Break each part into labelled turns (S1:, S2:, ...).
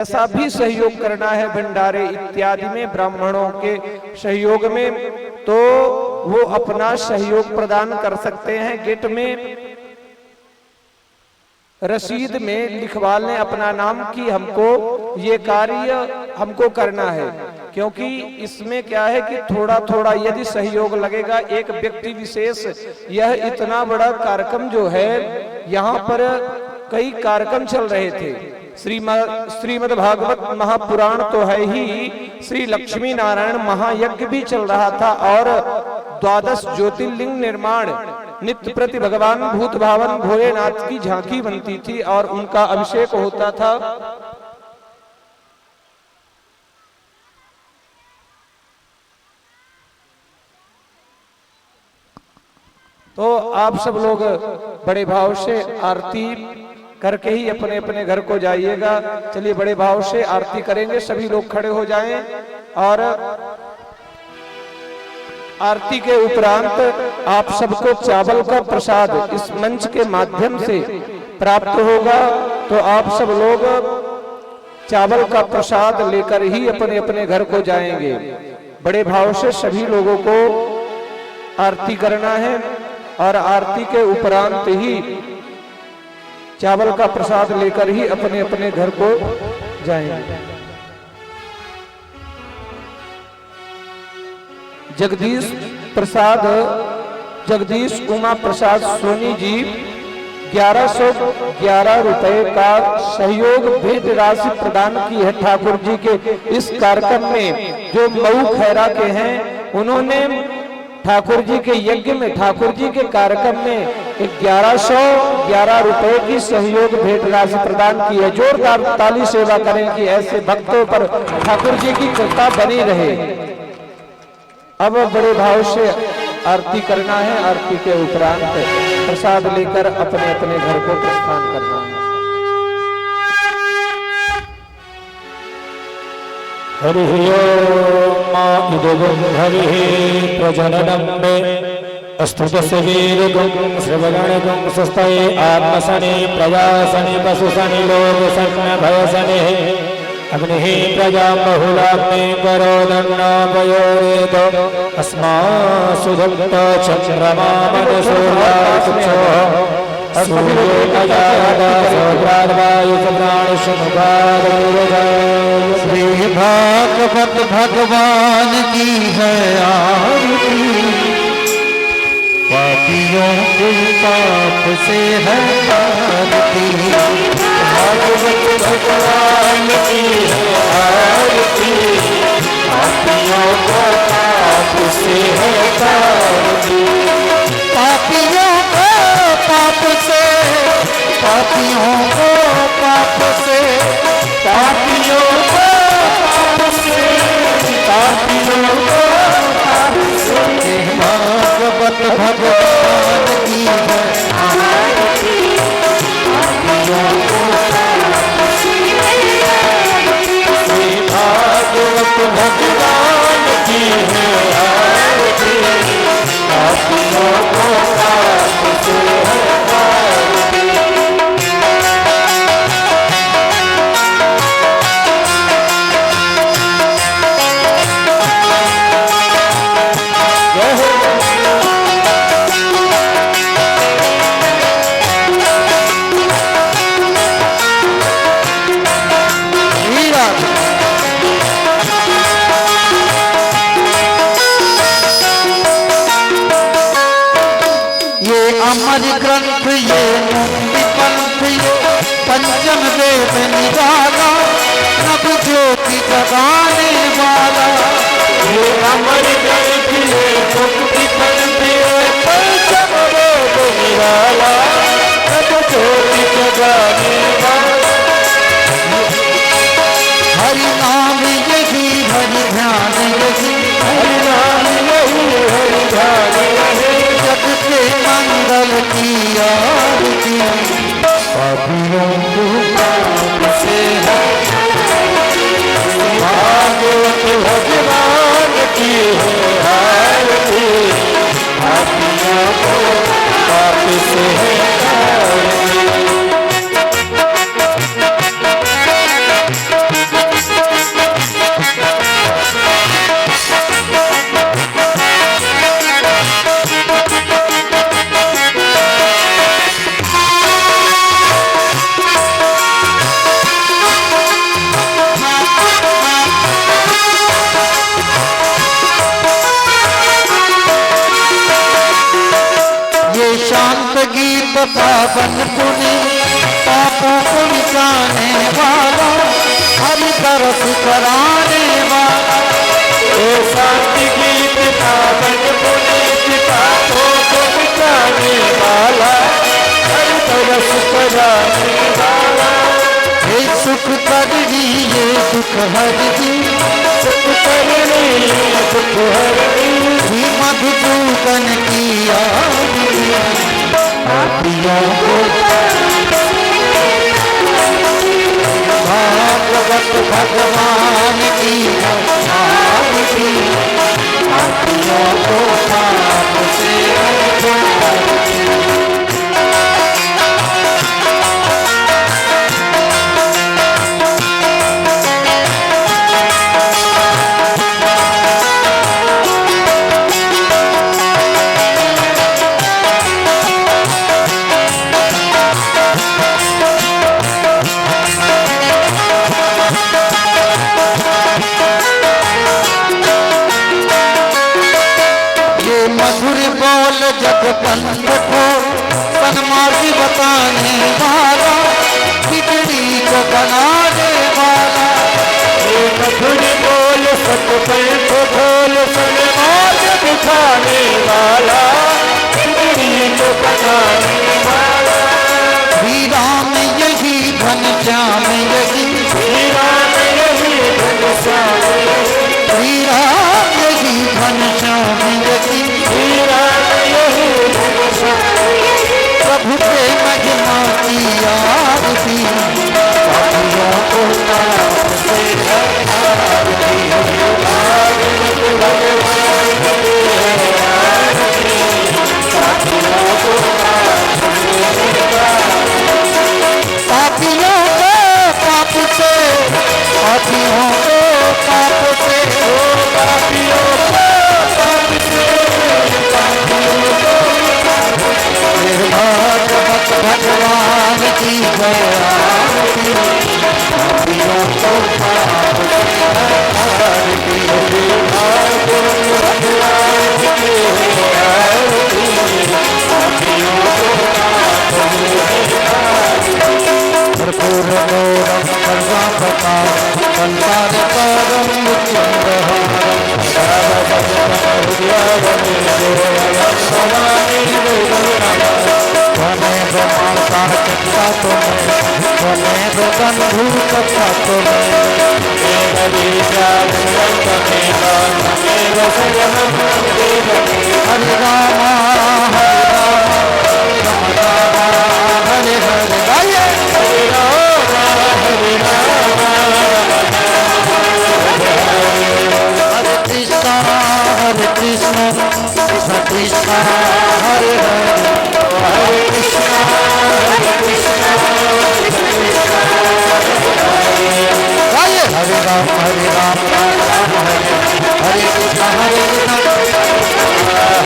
S1: ऐसा भी सहयोग करना है भंडारे इत्यादि में, ब्राह्मणों के सहयोग में, तो वो अपना सहयोग प्रदान कर सकते हैं। गेट में रसीद में लिखवा लें अपना नाम कि हमको ये कार्य हमको करना है, क्योंकि इसमें क्या है कि थोड़ा थोड़ा यदि सहयोग लगेगा, एक व्यक्ति विशेष, यह इतना बड़ा कार्यक्रम जो है, यहाँ पर कई कार्यक्रम चल रहे थे। श्रीमद् भागवत महापुराण तो है ही, श्री लक्ष्मी नारायण महायज्ञ भी चल रहा था, और 12 ज्योतिर्लिंग निर्माण, नित्य प्रति भगवान भूत भावन भोलेनाथ की झांकी बनती थी और उनका अभिषेक होता था। तो आप सब लोग बड़े भाव से आरती करके ही अपने अपने घर को जाइएगा। चलिए बड़े भाव से आरती करेंगे, सभी लोग खड़े हो जाएं, और आरती के उपरांत आप सबको चावल का प्रसाद इस मंच के माध्यम से प्राप्त होगा। तो आप सब लोग चावल का प्रसाद लेकर ही अपने अपने घर को जाएंगे। बड़े भाव से सभी लोगों को आरती करना है, और आरती के उपरांत ही चावल का प्रसाद लेकर ही अपने अपने घर को जाएंगे। जगदीश उमा प्रसाद सोनी जी 1111 रुपए का सहयोग भेंट राशि प्रदान की है ठाकुर जी के इस कार्यक्रम में। जो मऊ खैरा के हैं, उन्होंने ठाकुर जी के यज्ञ में, ठाकुर जी के कार्यक्रम में 1111 रुपए की सहयोग भेंट राशि प्रदान की है। जोरदार ताली सेवा करें कि ऐसे भक्तों पर ठाकुर जी की कृपा बनी रहे। अब बड़े भाव से आरती करना है, आरती के उपरांत प्रसाद लेकर अपने अपने घर को प्रस्थान करना है।
S2: हरि ओम इदं हरिः प्रजननं मे स्तुतस्य वीरगुं श्रवगणगुं स्वस्तये आत्मसने प्रजासने पशुसने लोकसने भयसने अग्निः प्रजां बहुलाग्ने करोदन्नापयोरेतो अस्मासु दत्त चन्द्रमा मनसूर्यासुचो
S3: श्री भागवत भगवान की है आरती, पापियों के पाप से है आरती। भागवत भगवान की है आरती, पापियों को पाप से है आरती। पापियों को पाप से, पापियों को पाप से, पापियों को पाप से, पापियों को पाप से। भागवत भगवान की है आरती, पापियों को पाप से आरती। भागवत भगवान की है आरती, पापियों को पाप से आरती। अमर ग्रंथ ये मुक्ति पंथ, ये पंचम वेद निराला, नव ज्योति जगाने वाला। ये अमर ग्रंथ ये मुक्ति पंथ, ये पंचम वेद निराला, नव ज्योति जगाने वाला। हरि नाम यही हरि ध्यान यही, हरि नाम यही हरि ध्यान यही। जग के मंगल की आरती, पापियों को पाप से है। पावन पुनि पापों को मिटाने वाला, हरि तरस कराने वाला।
S2: ओ शांति गीत पावन पुनीत पापों को मिटाने वाला, हर तरस कराने वाला।
S3: हे सुख कर दिए दुख हर दी,
S2: सुख करने दुख हरनी,
S3: श्री मधुसूदन की आरती। पापियों को भागवत भगवान की आरती। पापियों को पाप से जग पंथ को सन्मार्गी बताने वाला, बिगड़ी को बनाने वाला।
S2: हे मधुर बोल सतपंथ बोल सन्मार्ग दिखाने वाला, बिगड़ी को बनाने वाला।
S3: श्री राम यही घनश्याम यही,
S2: श्री राम यही घनश्याम यही,
S3: श्री राम यही घनश्याम यही,
S2: श्री राम यही घनश्याम यही।
S3: प्रभु के महिमा की आरती। पापियों को पाप से आरती। पापियों को पाप से, पापियों को पाप से,
S2: पापियों को पाप से,
S3: भागवत भगवान की आरती। पापियों को पाप से आरती। कर्पूर गौरम सर्वापकारं संसारसारं चन्द्रहारं त्वमेव माता पिता त्वमेव बन्धु सखा हरे राम हरे हरे गाइए। हरे कृष्णा कृष्ण कृष्ण हरे हरे, हरे कृष्णा कृष्ण गाइए। हरे राम राम राम हरे हरे कृष्ण हरे कृष्ण,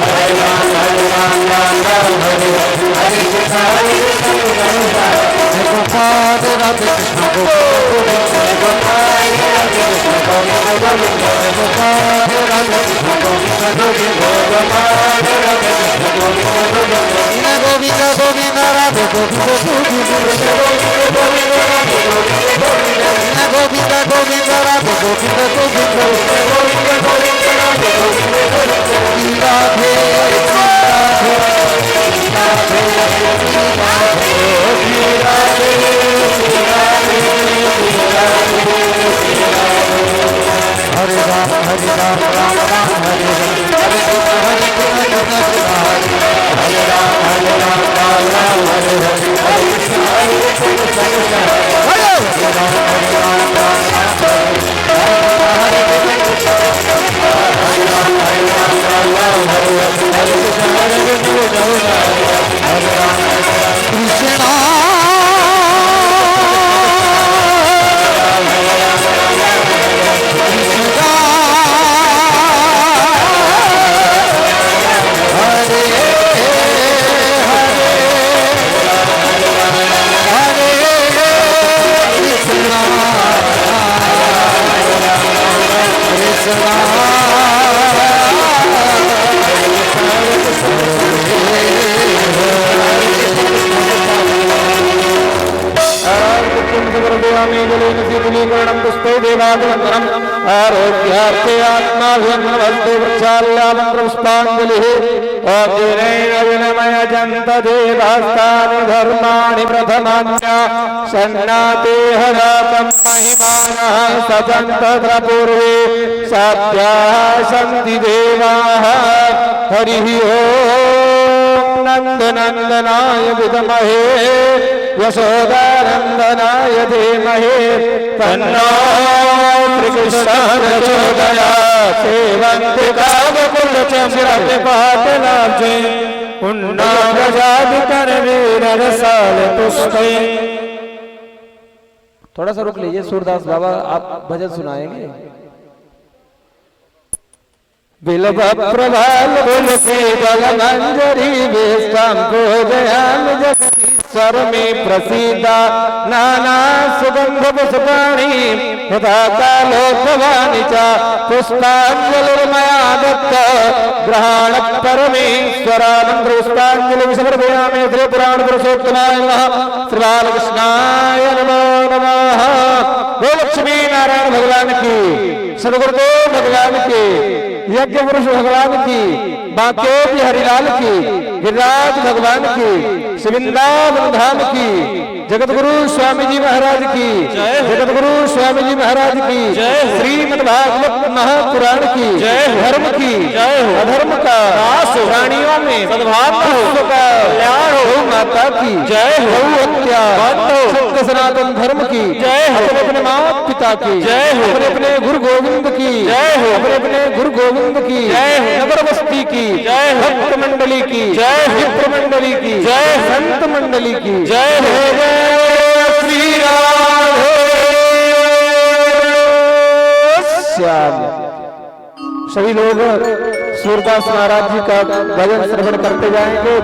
S3: हरे राम राम राम हरे हरे कृष्ण हरे कृष्ण। गोपाल राधे कृष्ण गोपाल राधे कृष्ण गोपाल राधे कृष्ण गोविंद गोविंद राधे गोविंद गोविंद गोविंद राधे गोविंद गोविंद राधे हरे राम राम राम हरे हरे हरे कृष्ण हरे राम राम हरे
S1: समर्पयामि जलेन शीतलीकरणं पुष्पे देवागमनम् आरोग्यार्थे आत्माभिवन्दनवस्तु वृक्षाल्यामन्त्रपुष्पाञ्जलिः अग्निरेण विनमयजन्त देवास्तानि धर्माणि प्रथमान्या सन्नाते हरातं महिमानः सतन्तत्र पूर्वे साध्याः सन्ति देवाः हरिः ओम् नन्दनन्दनाय विद्महे यशोदानन्दनाय धीमहि तन्नो कृष्णः प्रचोदयात् सेवन्ति कामकुलचन्द्रपाटलाब्जे पुण्डागजादिकरवीररसालपुष्पै। थोड़ा सा रुक लीजिए, सूरदास बाबा आप भजन सुनाएंगे। बिलव प्रभाल बुलके बल मंजरी वेस्ताम को दयाल जगदीश्वर में प्रसीदा नाना सुगंध पुष्पाणि यथा कालोत्सवानि च पुष्पाञ्जलिर्मया दत्त ग्रहण परमेश्वरानंद पुष्पाञ्जलि समर्पयामि श्री पुराण पुरुषोत्तमाय नमः श्री बालकृष्णाय नमो नमः। गो लक्ष्मी नारायण भगवान की, सदगुरुदेव भगवान की, यज्ञ पुरुष भगवान की, बांके हरिलाल की, गिरिराज भगवान की, वृंदावन धाम की, जगत गुरु स्वामी जी महाराज की, जगत गुरु स्वामी जी महाराज की, श्रीमद् भागवत महापुराण की, धर्म की, अधर्म का प्राणियों में सद्भाव का कल्याण हो, माता की जय हो, हत्या सत्य सनातन धर्म की जय हो, अपने माता पिता की जय हो, अपने गुरु गोविंद की जय हो, अपने गुरु गोविंद की जय हो, नगर बस्ती की जय हो, भक्त मंडली की जय हो, विप्र मंडली की जय, संत मंडली की जय हो, श्री राधे श्याम। सभी लोग सूरदास महाराज जी का भजन श्रवण करते जाएंगे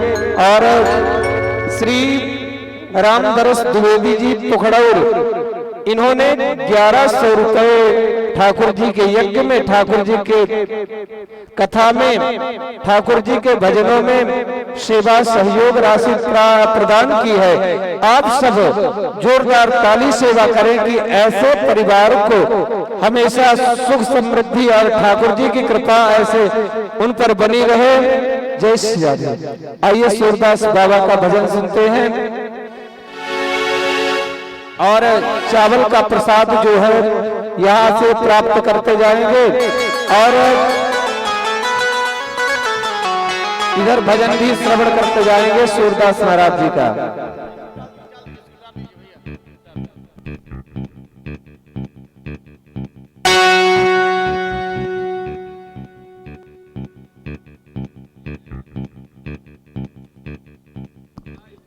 S1: और श्री रामदरस द्विवेदी जी पुखड़ौर इन्होंने 1100 रुपए ठाकुर जी के यज्ञ में, ठाकुर जी के कथा में, ठाकुर जी के भजनों में सेवा सहयोग राशि प्रदान की है। आप सब जोरदार ताली सेवा करें कि ऐसे परिवार को हमेशा सुख समृद्धि और ठाकुर जी की कृपा ऐसे उन पर बनी रहे। जय श्री राधे। आइए सूरदास बाबा का भजन सुनते हैं और चावल का प्रसाद जो है यहाँ से प्राप्त करते जाएंगे और इधर भजन भी श्रवण करते जाएंगे सूरदास महाराज जी का।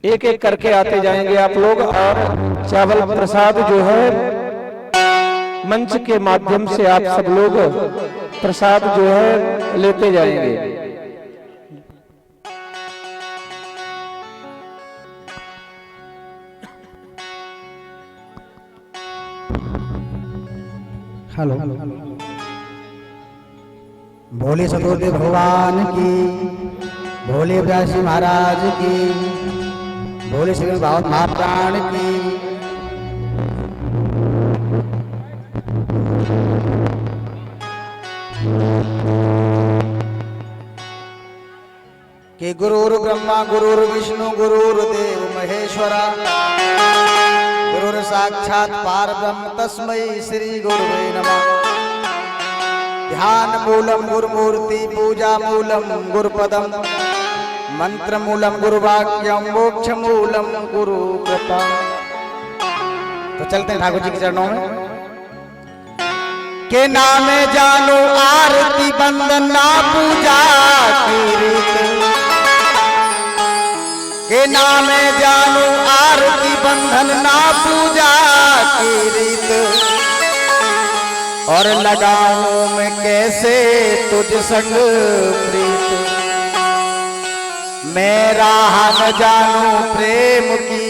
S1: एक एक करके आते जाएंगे आप लोग और चावल प्रसाद जो है मंच के माध्यम से आप सब लोग प्रसाद जो है लेते जाएंगे।
S3: हेलो, भोले सतगुरुदेव भगवान की, भोले व्यासी महाराज की, भोले श्री भागवत महापुराण की। कि गुरुर् ब्रह्मा गुरुर्विष्णु गुरुर्देव महेश्वरा, गुरुर् साक्षात् परब्रह्म तस्मै श्री गुरुवे नमः। ध्यान मूलम गुरुमूर्ति, पूजा मूलम गुरुपदम, मंत्र मूलम गुरुवाक्यम, मोक्ष मूलम गुरु कृपा। तो चलते हैं ठाकुर जी के चरणों में। के नाम जानो आरती बंदन ना पूजा की रीत, के नाम जानो आरती बंधन ना पूजा की रीत, और लगाऊं मैं कैसे तुझ संग प्रीत। मैं राह न जानू प्रेम की,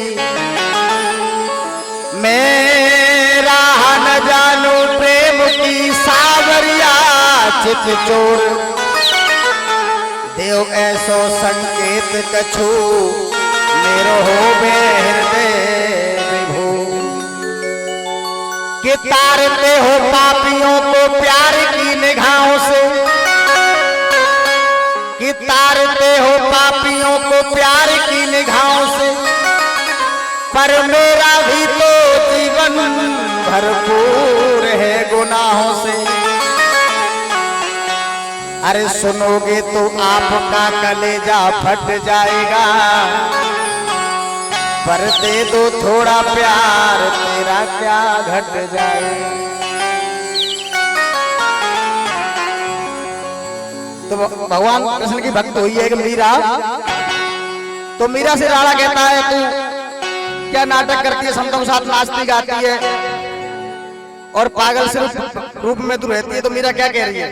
S3: मैं राह न जानू प्रेम की, सावरिया चित चोर। देव ऐसो संकेत कछु, मेरो हो हृदय विभो। कि तारते हो पापियों को प्यार की निगाहों से, कि तारते हो पापियों को प्यार की निगाहों से, पर मेरा भी तो जीवन भरपूर है गुनाहों से। अरे सुनोगे तो आपका कलेजा फट जाएगा, पर दे दो थोड़ा प्यार तेरा क्या घट जाए। तो भगवान कृष्ण की भक्त हुई है कि मीरा, तो मीरा से राणा कहता है तू क्या नाटक करती है, समतों के साथ नाचती गाती है और पागल से रूप में तू रहती है। तो मीरा क्या कह रही है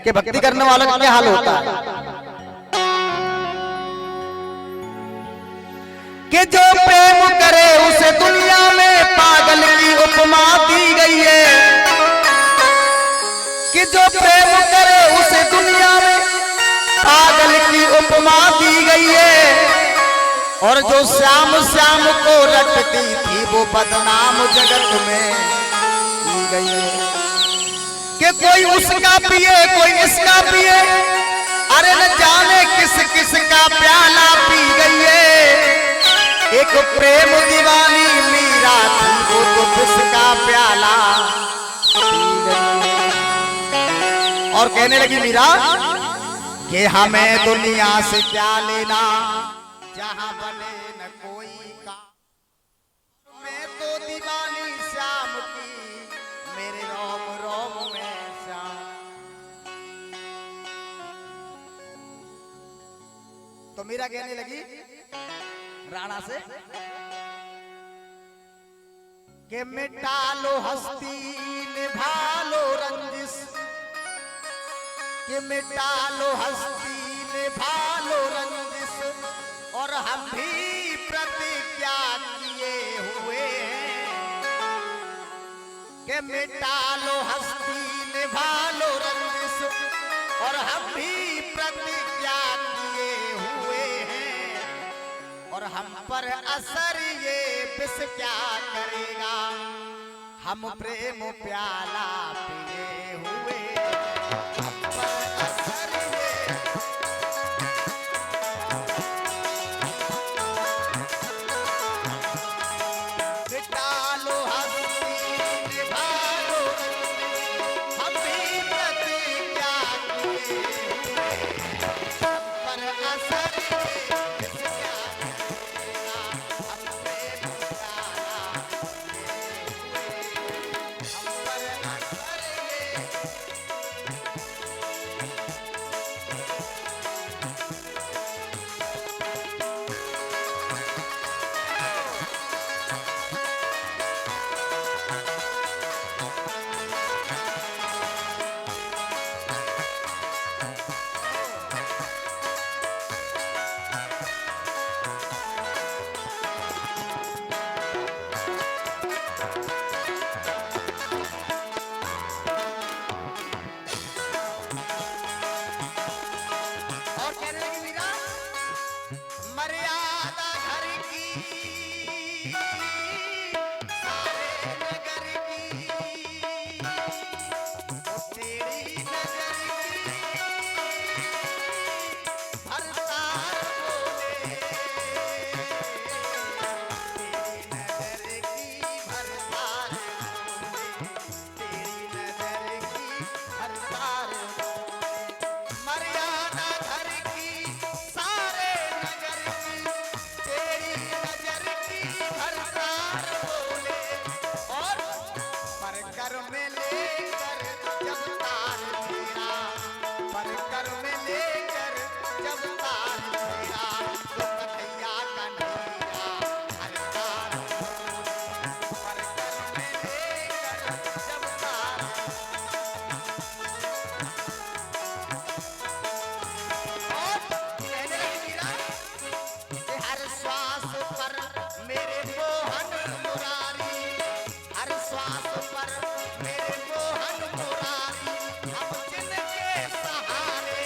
S3: कि भक्ति करने वालों का क्या हाल होता है, कि जो प्रेम करे उसे दुनिया में पागल की उपमा दी गई है, कि जो प्रेम करे उसे दुनिया में पागल की उपमा दी गई है, और जो श्याम श्याम को रटती थी वो बदनाम जगत में की गई है। कि कोई उसका पिए कोई इसका पिए, अरे न जाने किस किस का प्याला पी गई है। एक प्रेम दीवानी मीरा थी वो तो किसका प्याला पी गई। और कहने लगी मीरा कि हमें दुनिया से क्या लेना, जहां बने न कोई का, मैं तो दीवानी श्याम की, मेरे रोम रोम में श्याम। तो मीरा कहने लगी राणा से कि मिटा लो हस्ती निभा लो रंजिश, कि मिटा लो हस्ती निभा लो रंजिश, और हम भी प्रतिज्ञा किए हुए हैं कि मिटा लो हस्ती निभा लो रंजिश, और हम भी प्रतिज्ञा किए हुए हैं, और हम पर असर ये विष क्या करेगा, हम प्रेम प्याला पिए हुए। हम पर असर ये मिटा लो हस्ती निभा लो, हम भी प्रतिज्ञा किए हुए, हम पर असर ये विष क्या करेगा, हम प्रेम प्याला पिए हुए, हम पर असर ये। और कहने लगी मीरा, मर्यादा घर की सारे नगर की, वो तेरी नजर की भरतार बोले, तेरी नजर की भरतार बोले, तेरी नजर की भरतार बोले। मर्यादा घर की सारे नगर की, तेरी नजर की भरतार बोले, और पर कर में लेकर जब तार फेरा, पर कर में लेकर जब तार फेरा, तो कन्हैया कन्हैया हर तार बोले, पर कर में लेकर जब तार। और कहने लगी मीरा कि हर श्वास पर मेरे मोहन मुरारी, हर श्वास पर मेरे मोहन मुरारी, हम जिनके सहारे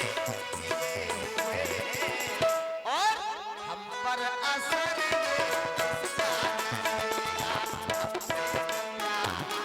S3: जिए हुए हैं, और हम पर असर ये इसका करेगा, हम प्रेम प्याला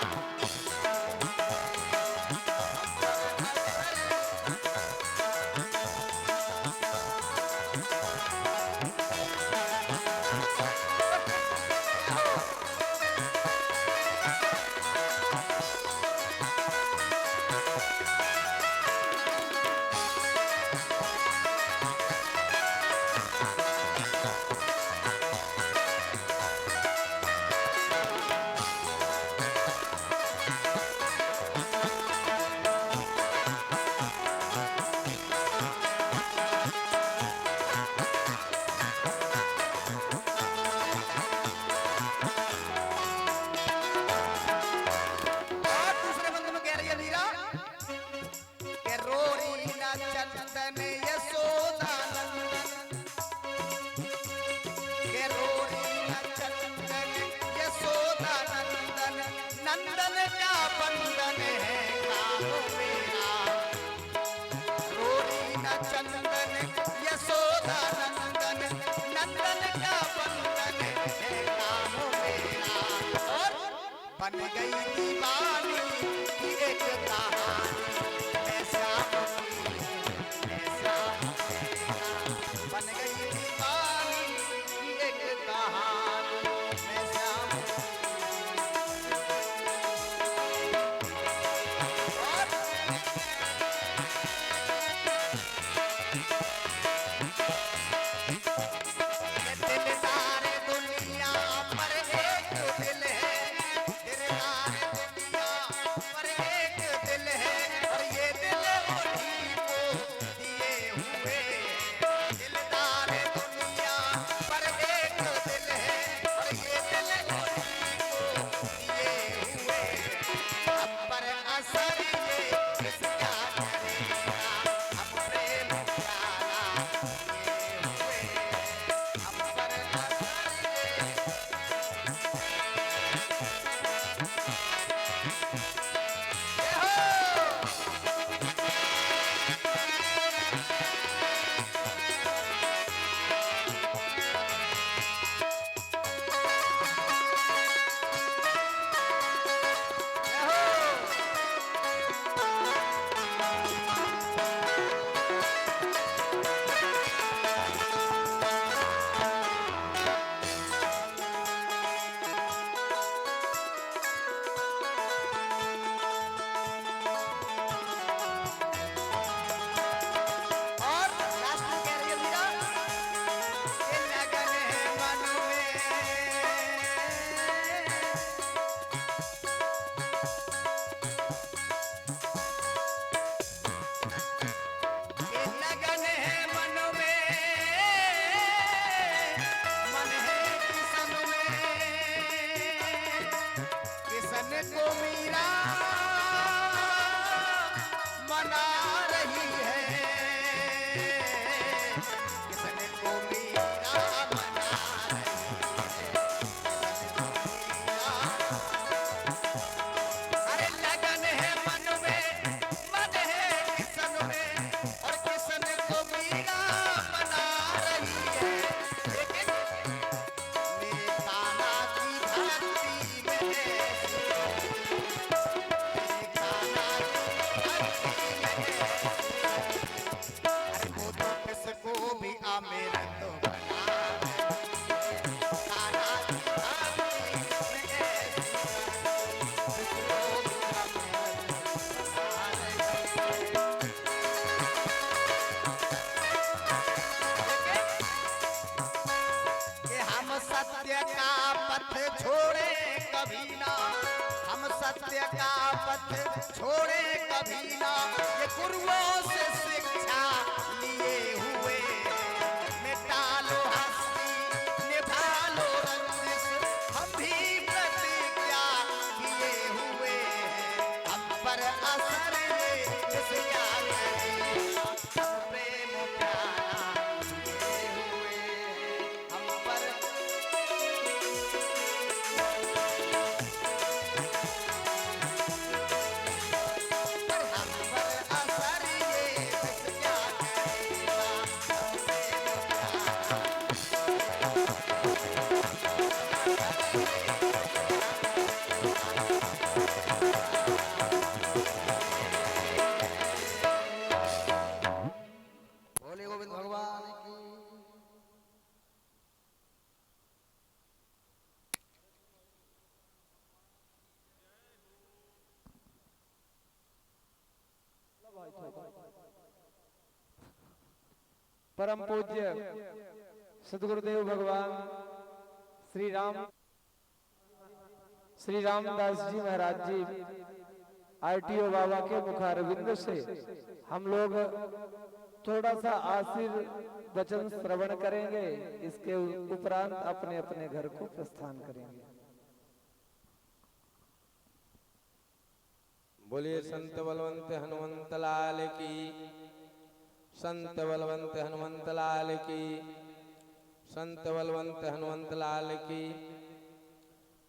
S3: बन गई दीवानी की एक कहानी मैं श्याम की, मैं श्याम की। बन गई दीवानी की एक कहानी मैं श्याम दिलदार दुनिया पर एक दिल है, दिलदार दुनिया पर एक दिल है और ये दिल उन्हीं को दिए हुए हैं। दिलदार दुनिया पर एक दिल है और ये दिल उन्हीं को दिए हुए हैं। अब पर असर ये किसका करेगा, हम प्रेम प्यारा किए हुए हैं। हम पर असर ये और लास्ट में कह रही है मीरा कि लगन है मन में, कि लगन है मन में, मन है किसन में, किसन को मीरा मना रही है, किसन को मीरा मना रही है। अरे लगन है मन में, मन है किसन में और किसन को मीरा मना रही है। लेकिन मेरे कान्हा की भक्ति में ऐसी, मेरे कान्हा की भक्ति में ऐसी, अरे वो तो किसको भी अमृत बना है। कान्हा की भक्ति में ऐसी, किसको भी अमृत बना रही है। कि हम सत्य का पथ छोड़े कभी ना, हम सत्य का पथ छोड़े कभी ना, ये गुरुओं से शिक्षा लिए हुए। मिटा लो हस्ती, निभा लो रंजिश, हम भी प्रतिज्ञा किए हुए। हम पर असर ये किसका करेगा, हम प्रेम प्यारा किए हुए। हम पर हम पर असर ये किसका करेगा, हम प्रेम प्यारा। बोले गोविंद भगवान की।
S1: परम पूज्य सदगुरुदेव भगवान श्री रामदास जी महाराज जी आरटीओ बाबा के मुखारविंद से हम लोग थोड़ा सा आशीर्वचन श्रवण करेंगे। इसके उपरांत अपने अपने घर को प्रस्थान करेंगे।
S4: बोलिए संत बलवंत हनुमंत लाल की, संत बलवंत हनुमंत लाल की, संत बलवंत हनुमंत लाल की।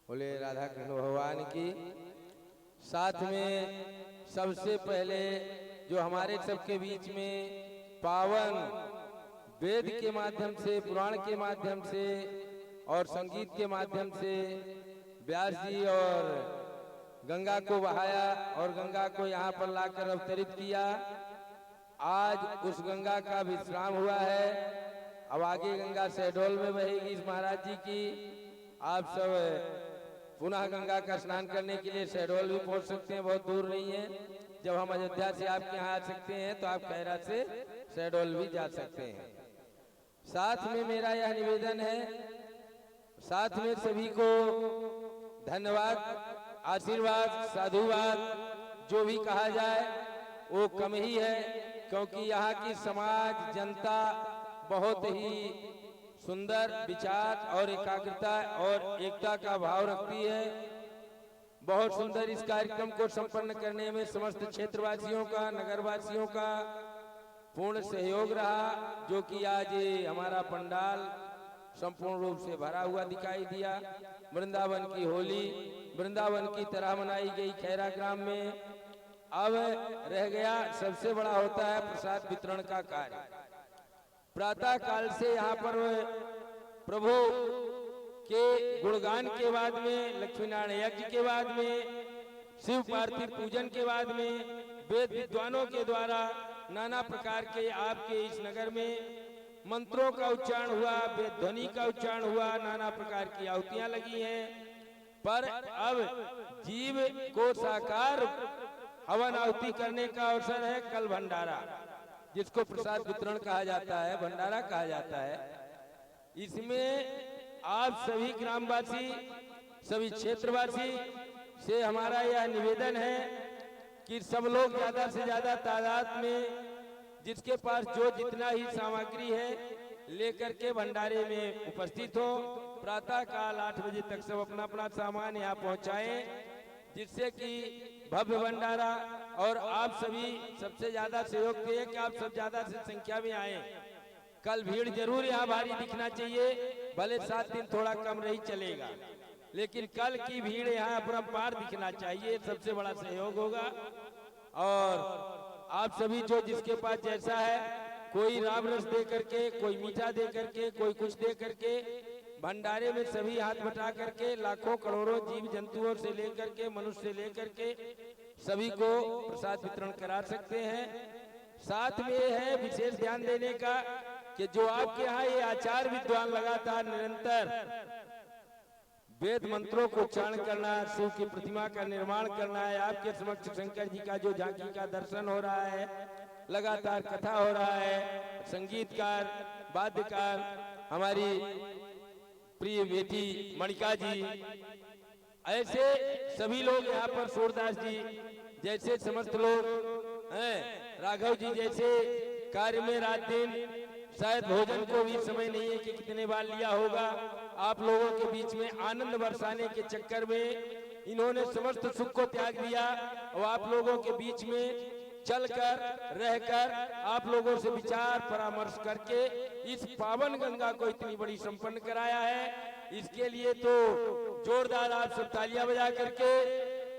S4: बोले राधा कृष्ण भगवान की। साथ में सबसे पहले जो हमारे सबके बीच में पावन वेद के माध्यम से, पुराण के माध्यम से और संगीत के माध्यम से व्यास जी और गंगा को बहाया और गंगा को यहाँ पर लाकर अवतरित किया। आज उस गंगा का विश्राम हुआ है। अब आगे गंगा शहडोल में बहेगी इस महाराज जी की। आप सब पुनः गंगा का स्नान करने के लिए शहडोल भी पहुंच सकते हैं, बहुत दूर नहीं है। जब हम अयोध्या से आपके यहाँ आ सकते हैं तो आप खैरा से शहडोल भी जा सकते हैं। साथ में मेरा यह निवेदन है, साथ में सभी को धन्यवाद, आशीर्वाद, साधुवाद जो भी कहा जाए वो कम ही है, क्योंकि यहाँ की समाज जनता बहुत ही सुंदर विचार और एकाग्रता और एकता का भाव रखती है। बहुत सुंदर इस कार्यक्रम को संपन्न करने में समस्त क्षेत्रवासियों का, नगरवासियों का पूर्ण सहयोग रहा, जो कि आज ये हमारा पंडाल संपूर्ण रूप से भरा हुआ दिखाई दिया। वृंदावन की होली वृंदावन की तरह मनाई गई खैरा ग्राम में। अब रह गया सबसे बड़ा होता है प्रसाद वितरण का कार्य। प्रातः काल से यहाँ पर प्रभु के गुणगान के बाद में, लक्ष्मी नारायण यज्ञ के बाद में, शिव पार्थिव पूजन के बाद में वेद विद्वानों के द्वारा नाना प्रकार के आपके इस नगर में मंत्रों का उच्चारण हुआ, वेद ध्वनि का उच्चारण हुआ, नाना प्रकार की आहुतियां लगी हैं। पर अब जीव को साकार हवन आहुति करने का अवसर है। कल भंडारा, जिसको प्रसाद वितरण कहा जाता है, भंडारा कहा जाता है। इसमें आप सभी ग्रामवासी, सभी क्षेत्रवासी से हमारा यह निवेदन है कि सब लोग ज्यादा से ज्यादा तादाद में जिसके पास जो जितना ही सामग्री है लेकर के भंडारे में उपस्थित हो। प्रातः काल 8 बजे तक सब अपना अपना सामान यहाँ पहुँचाएं, जिससे कि भव्य भंडारा। और आप सभी सबसे ज्यादा सहयोग दें कि आप सब ज्यादा से संख्या में आए। कल भीड़ जरूर यहाँ भारी दिखना चाहिए, भले 7 दिन थोड़ा कम रही चलेगा, लेकिन कल की भीड़ यहाँ अपरंपार दिखना चाहिए, सबसे बड़ा सहयोग होगा। और आप सभी जो जिसके पास जैसा है, कोई राम रस दे करके, कोई मीठा दे करके, कोई कुछ दे करके, भंडारे में सभी हाथ बटा करके लाखों करोड़ों जीव जंतुओं से लेकर के, मनुष्य से लेकर के सभी को प्रसाद वितरण करा सकते हैं। साथ में ये है विशेष ध्यान देने का कि जो आपके यहाँ ये आचार विद्वान लगातार निरंतर वेद मंत्रों को उच्चारण करना, शिव की प्रतिमा का निर्माण करना है, आपके समक्ष शंकर जी का जो झांकी का दर्शन हो रहा है, लगातार कथा हो रहा है, संगीतकार, वाद्यकार, हमारी प्रिय बेटी मणिका जी, ऐसे सभी लोग यहाँ पर, सूरदास जी जैसे समस्त लोग हैं, राघव जी जैसे कार्य में रात दिन, शायद भोजन को भी समय नहीं है कि कितने बार लिया होगा। आप लोगों के बीच में आनंद बरसाने के चक्कर में इन्होंने समस्त सुख को त्याग दिया और आप लोगों के बीच में चलकर रहकर आप लोगों से विचार परामर्श करके इस पावन गंगा को इतनी बड़ी संपन्न कराया है। इसके लिए तो जोरदार आप सब तालियां बजा करके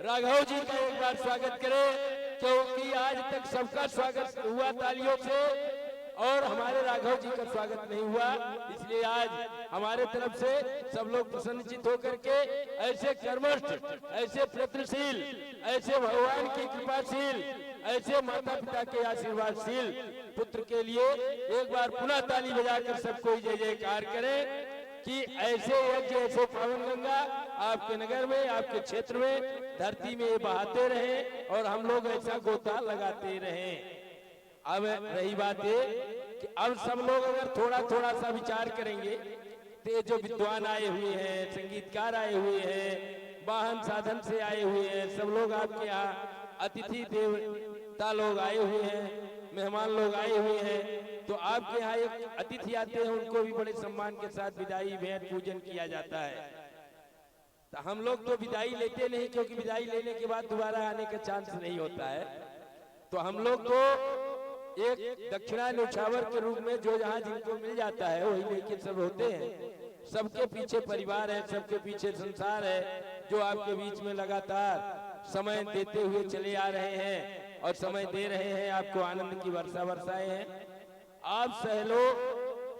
S4: राघव जी का एक बार स्वागत करें, क्योंकि आज तक सबका स्वागत हुआ तालियों से और हमारे राघव जी का स्वागत नहीं हुआ। इसलिए आज हमारे तरफ से सब लोग प्रसन्नचित होकर के ऐसे कर्मठ, ऐसे प्रयत्नशील, ऐसे भगवान की कृपाशील, ऐसे माता पिता के आशीर्वादशील पुत्र के लिए एक बार पुनः ताली बजाकर सबको जय जयकार करें कि ऐसे यज्ञ, ऐसे पावन गंगा आपके नगर में, आपके क्षेत्र में, धरती में ये बहाते रहे और हम लोग ऐसा गोता लगाते रहें। अब रही बात ये कि अब सब लोग अगर थोड़ा थोड़ा सा विचार करेंगे तो ये जो विद्वान आए हुए हैं, संगीतकार आए हुए हैं, वाहन साधन से आए हुए हैं, सब लोग आपके यहाँ अतिथि देवता लोग आए हुए हैं, मेहमान लोग आए हुए हैं, तो आपके यहाँ एक अतिथि आते हैं, उनको भी बड़े सम्मान के साथ विदाई भेंट पूजन किया जाता है। तो हम लोग तो विदाई लेते नहीं, क्योंकि विदाई लेने के बाद दोबारा आने का चांस नहीं होता है। तो हम लोग तो एक दक्षिणा न्यौछावर के रूप में जो जहाँ जिनको मिल जाता है वही लेके सब होते हैं। सबके पीछे परिवार है, सबके पीछे संसार है, जो आपके बीच में लगातार समय देते हुए चले आ रहे हैं और समय दे रहे हैं, आपको आनंद की वर्षा बरसाए हैं। आप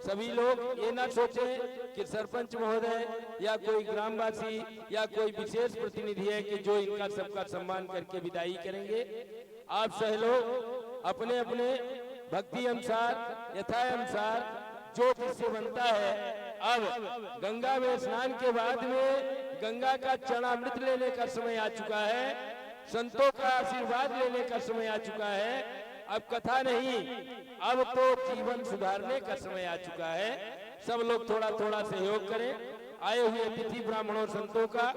S4: सभी लोग ये ना सोचें कि सरपंच महोदय या कोई ग्रामवासी या कोई विशेष प्रतिनिधि है कि जो इनका सबका सम्मान करके विदाई करेंगे। आप सभी लोग अपने अपने भक्ति अनुसार यथा अनुसार जो जिससे बनता है। अब गंगा में स्नान के बाद में गंगा का चरणामृत लेने का समय आ चुका है, संतों का आशीर्वाद लेने का समय आ चुका है। अब कथा नहीं, अब तो जीवन सुधारने का समय आ चुका है। सब लोग थोड़ा थोड़ा सहयोग करें। आए हुए अतिथि ब्राह्मणों संतों का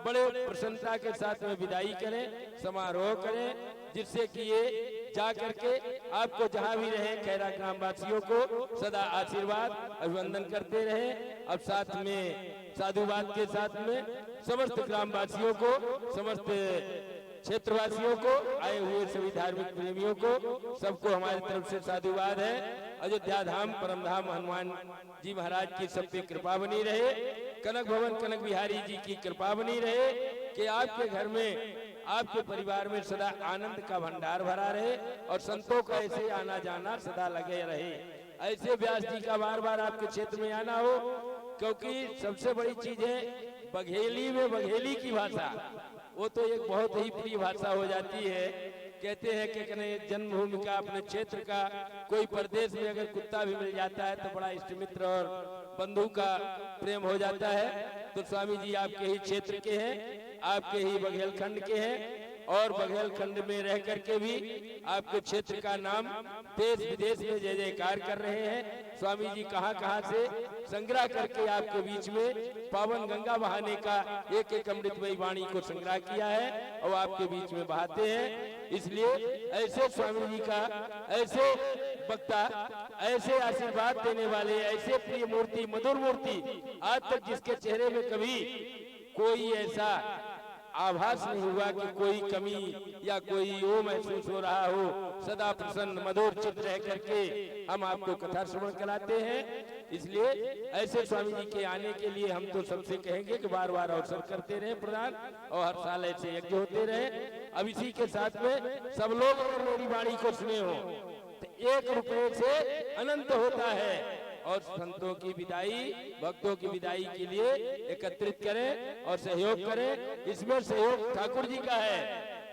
S4: बड़े प्रसन्नता के साथ में विदाई करें, समारोह करें, जिससे कि ये जा करके आपको जहां भी रहे खैरा ग्रामवासियों को सदा आशीर्वाद अभिवंदन करते रहे। अब साथ में साधुवाद के साथ में समस्त ग्रामवासियों को, समस्त क्षेत्रवासियों को, आए हुए सभी धार्मिक प्रेमियों को, सबको हमारी तरफ से साधुवाद है। अयोध्या धाम परम धाम हनुमान जी महाराज की सब पे कृपा बनी रहे। कनक भवन कनक बिहारी जी की कृपा बनी रहे कि आपके घर में, आपके परिवार में सदा आनंद का भंडार भरा रहे और संतों का ऐसे आना जाना सदा लगे रहे। ऐसे व्यास जी का बार बार आपके क्षेत्र में आना हो, क्योंकि सबसे बड़ी चीज है बघेली में बघेली की भाषा, वो तो एक बहुत ही प्रिय भाषा हो जाती है। कहते हैं कि जन्मभूमि का, अपने क्षेत्र का, कोई प्रदेश में अगर कुत्ता भी मिल जाता है तो बड़ा इष्ट मित्र और बंधु का प्रेम हो जाता है। तो स्वामी जी आपके ही क्षेत्र के हैं, आपके ही बघेलखंड के हैं और बघेलखंड में रह करके भी आपके क्षेत्र का नाम देश विदेश में जय जयकार कर रहे हैं। स्वामी जी कहां कहां से संग्रह करके आपके बीच में पावन गंगा बहाने का एक एक अमृतमयी वाणी को संग्रह किया है और आपके बीच में बहाते हैं। इसलिए ऐसे स्वामी जी का, ऐसे वक्ता, ऐसे आशीर्वाद देने वाले, ऐसे प्रिय मूर्ति, मधुर मूर्ति, आज तक जिसके चेहरे में कभी कोई ऐसा आभास नहीं हुआ कि कोई कमी या कोई वो महसूस हो रहा हो, सदा प्रसन्न मधुर चित्त रह करके हम आपको कथा श्रवण कराते हैं। इसलिए ऐसे स्वामी जी के आने के लिए हम तो सबसे कहेंगे कि बार बार अवसर करते रहे प्रदान और हर साल ऐसे यज्ञ होते रहे। अब इसी के साथ में सब लोग अगर मेरी वाणी को सुने हो तो 1 रुपये से अनंत होता है और संतों की विदाई, भक्तों की विदाई के लिए एकत्रित करें और सहयोग करें। इसमें सहयोग ठाकुर जी का है,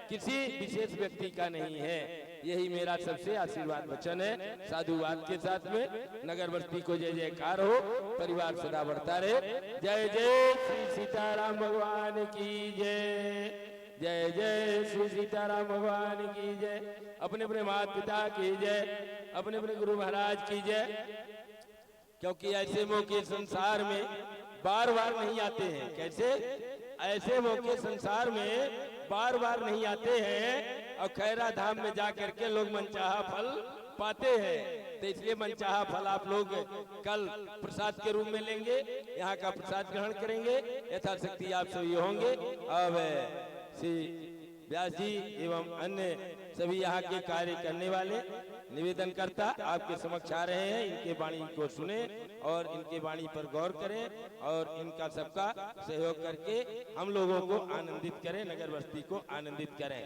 S4: किसी विशेष व्यक्ति का नहीं है। यही मेरा सबसे आशीर्वाद वचन है। साधुवाद के साथ में नगर बस्ती को जय जयकार हो, परिवार सदा बढ़ता रहे। जय जय श्री सीताराम भगवान की जय, जय जय श्री सीताराम भगवान की जय। अपने अपने माता पिता की जय, अपने अपने गुरु महाराज की जय। क्योंकि ऐसे मौके संसार में बार बार नहीं आते हैं। कैसे? ऐसे मौके संसार में बार बार नहीं आते हैं और खैरा धाम में जा करके लोग मनचाहा फल पाते हैं। तो इसलिए मनचाहा फल आप लोग कल प्रसाद के रूप में लेंगे, यहाँ का प्रसाद ग्रहण करेंगे। यथाशक्ति आप सभी होंगे। अब श्री व्यास जी एवं अन्य सभी यहाँ के कार्य करने वाले निवेदन करता आपके समक्ष आ रहे हैं। इनके वाणी को सुने और इनके वाणी पर गौर करें और इनका सबका सहयोग करके हम लोगों को आनंदित करें, नगर बस्ती को आनंदित करें।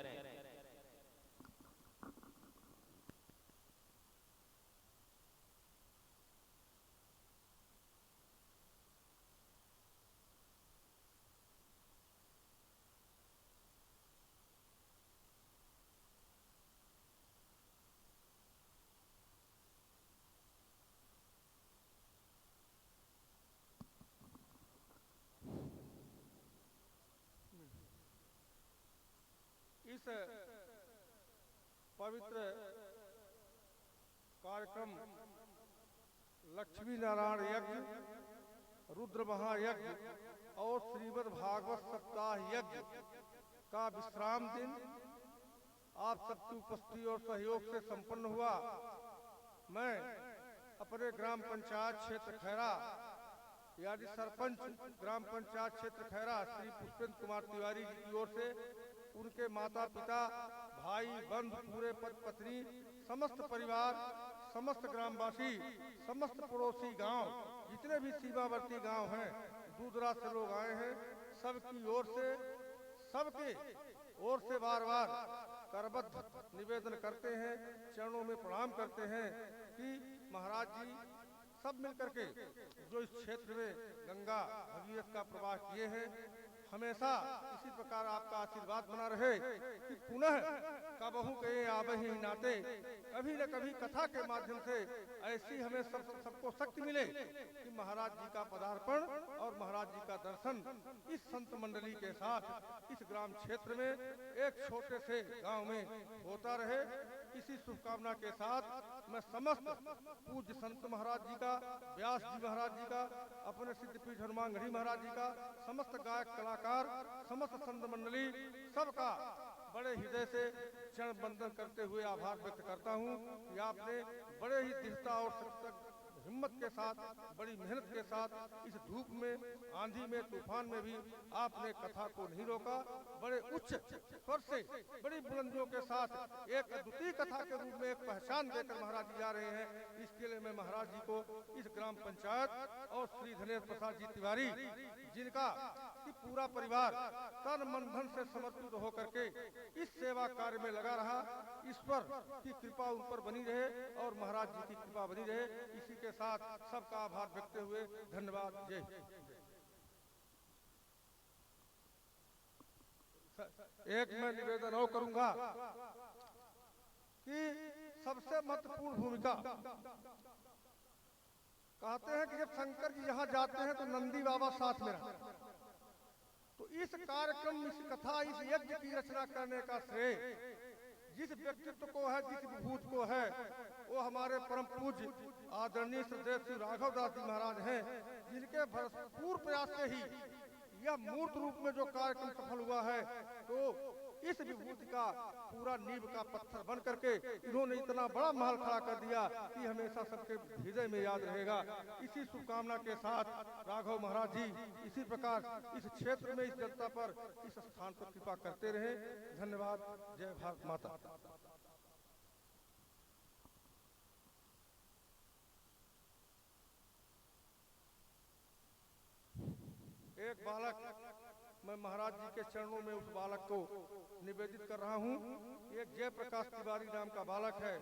S5: इस पवित्र कार्यक्रम लक्ष्मी नारायण यज्ञ, रुद्र महायज्ञ और श्रीमद् भागवत सप्ताह यज्ञ का विश्राम दिन आप सबकी उपस्थिति और सहयोग से संपन्न हुआ। मैं अपने ग्राम पंचायत क्षेत्र खैरा यानी सरपंच ग्राम पंचायत क्षेत्र खैरा श्री पुष्पेंद्र कुमार तिवारी जी की ओर से उनके माता पिता, भाई बंधु, पूरे पति पत्नी, समस्त परिवार, समस्त ग्रामवासी, समस्त पड़ोसी गांव, जितने भी सीमावर्ती गांव हैं, दूर दराज से लोग आए हैं, सबकी ओर से, सबके ओर से बार बार करबद्ध निवेदन करते हैं, चरणों में प्रणाम करते हैं कि महाराज जी सब मिलकर के जो इस क्षेत्र में गंगा भगीरथ का प्रवाह किए हैं, हमेशा इसी प्रकार आपका आशीर्वाद बना रहे कि पुनः कबहू के आबही नाते कभी न कभी कथा के माध्यम से ऐसी हमें सबको शक्ति मिले कि महाराज जी का पदार्पण और महाराज जी का दर्शन इस संत मंडली के साथ इस ग्राम क्षेत्र में एक छोटे से गांव में होता रहे। इसी शुभकामना के साथ मैं समस्त पूज्य संत महाराज जी का, व्यास जी महाराज जी का, अपने सिद्धपीठ हनुमानगढ़ी महाराज जी का, समस्त गायक कलाकार, समस्त संत मंडली सबका बड़े हृदय से चरण बंदन करते हुए आभार व्यक्त करता हूँ कि आपने बड़े ही दृढ़ता और हिम्मत के साथ, बड़ी मेहनत के साथ इस धूप में, आंधी में, तूफान में भी आपने कथा को नहीं रोका। बड़े उच्च स्वर से, बड़ी बुलंदियों के साथ एक अद्वितीय कथा के रूप में एक पहचान देकर महाराज जी जा रहे हैं। इसके लिए मैं महाराज जी को, इस ग्राम पंचायत और श्री धनेन्द्र प्रसाद जी तिवारी जिनका कि पूरा परिवार तन मन धन से समर्पित होकर के इस सेवा कार्य में लगा रहा, ईश्वर की कृपा उन पर बनी रहे और महाराज जी की कृपा बनी रहे। इसी के साथ सबका आभार व्यक्त हुए धन्यवाद। जय। एक मैं निवेदन और करूंगा कि सबसे महत्वपूर्ण भूमिका, कहते हैं कि जब शंकर जी जहां जाते हैं तो नंदी बाबा साथ में रहते हैं। तो इस कार्यक्रम, इस कथा, इस यज्ञ की रचना करने का श्रेय जिस व्यक्तित्व को है, जिस विभूत को है, वो हमारे परम पूज्य आदरणीय श्री श्री राघव दास जी महाराज हैं, जिनके भरपूर प्रयास से ही यह मूर्त रूप में जो कार्यक्रम सफल हुआ है। तो इस विभूति का पूरा नींव का पत्थर बन करके इन्होंने इतना बड़ा महल खड़ा कर दिया कि हमेशा सबके हृदय में याद रहेगा। इसी शुभकामना के साथ राघव महाराज जी इसी प्रकार इस क्षेत्र में, इस जनता पर, इस स्थान पर कृपा करते रहे। धन्यवाद। जय भारत माता। एक बालक, मैं महाराज जी के चरणों में उस बालक को निवेदित कर रहा हूँ। एक जय प्रकाश तिवारी नाम का बालक है,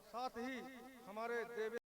S5: साथ ही हमारे देवे